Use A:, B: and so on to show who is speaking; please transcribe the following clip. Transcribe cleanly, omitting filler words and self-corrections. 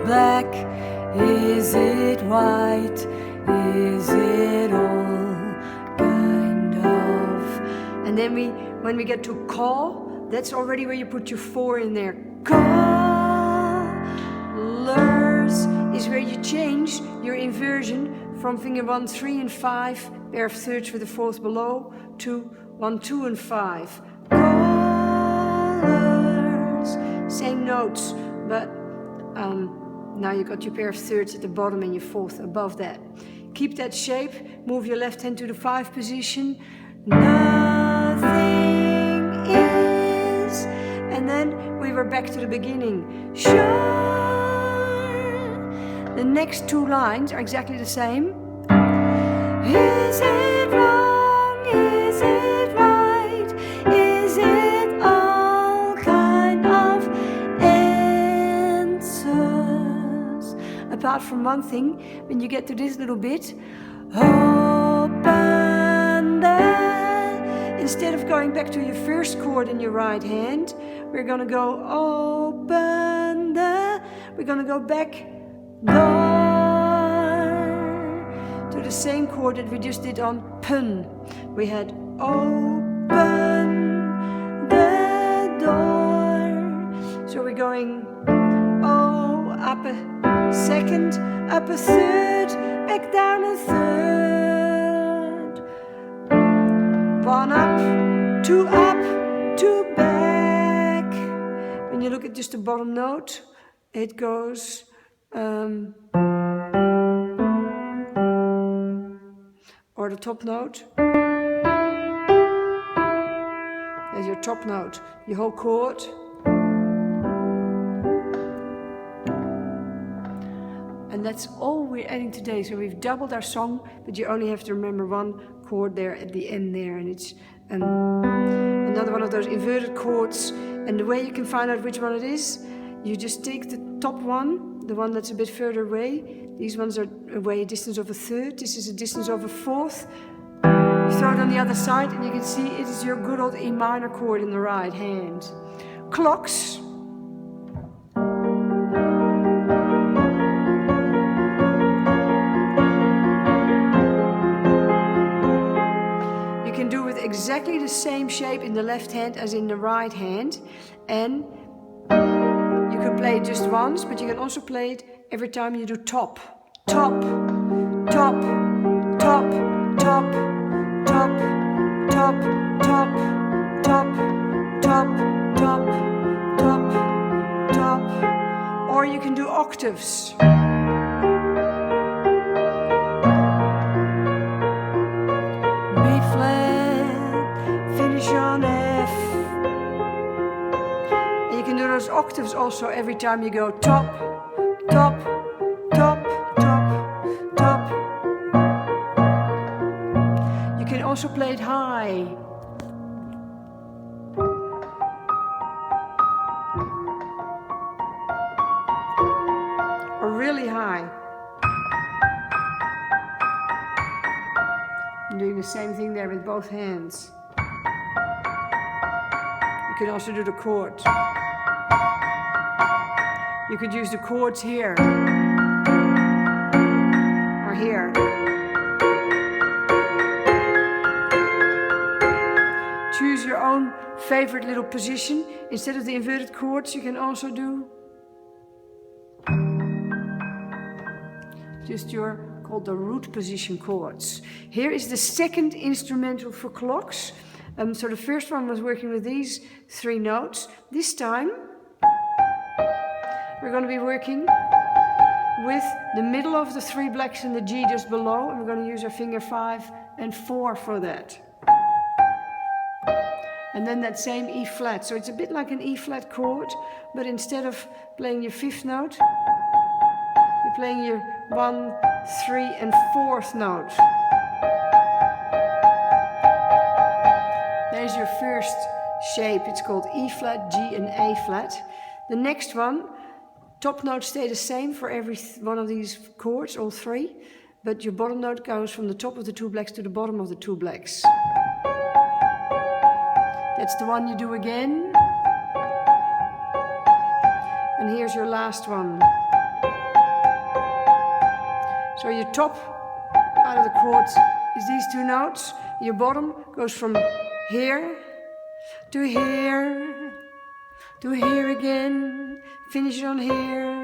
A: black? Is it white? Is it all kind of? And then when we get to call, that's already where you put your 4 in there. Colors is where you change your inversion from finger 1, 3 and 5, pair of thirds with the 4th below, to 1, 2 and 5. Colors, same notes, but now you got your pair of thirds at the bottom and your 4th above that. Keep that shape, move your left hand to the 5 position. Nothing is, and then we were back to the beginning. Sure. The next 2 lines are exactly the same. Is it wrong? Is it right? Is it all kind of answers? Apart from one thing, when you get to this little bit, open the, instead of going back to your first chord in your right hand, we're gonna go open the, we're gonna go back door to the same chord that we just did on pun. We had open the door. So we're going oh, up a second, up a third, back down a third. 1 up, 2 up, 2 back. When you look at just the bottom note, it goes or the top note. There's your top note, your whole chord. And that's all we're adding today. So we've doubled our song, but you only have to remember 1 chord there at the end there, and it's another one of those inverted chords. And the way you can find out which one it is, you just take the top one, the one that's a bit further away. These ones are away a distance of a third. This is a distance of a 4th. You throw it on the other side and you can see it is your good old E minor chord in the right hand. Clocks. You can do with exactly the same shape in the left hand as in the right hand. And you can play it just once, but you can also play it every time you do top. Top, top, top, top, top, top, top, top, top, top, top, top. Or you can do octaves. B flat, finish on F. And you can do those octaves also every time you go top, top, top, top, top. You can also play it high. Or really high. I'm doing the same thing there with both hands. You can also do the chord. You could use the chords here or here. Choose your own favorite little position. Instead of the inverted chords, you can also do just your, called the root position chords. Here is the second instrumental for clocks. So the first one was working with these 3 notes. This time we're going to be working with the middle of the 3 blacks and the G just below, and we're going to use our finger 5 and 4 for that. And then that same E flat. So it's a bit like an E flat chord, but instead of playing your 5th note, you're playing your 1, 3 and 4th note. There's your first shape. It's called E flat, G and A flat. The next one, top notes stay the same for every one of these chords, all 3, but your bottom note goes from the top of the 2 blacks to the bottom of the 2 blacks. That's the one you do again. And here's your last one. So your top part of the chord is these two notes. Your bottom goes from here to here to here again. Finish on here.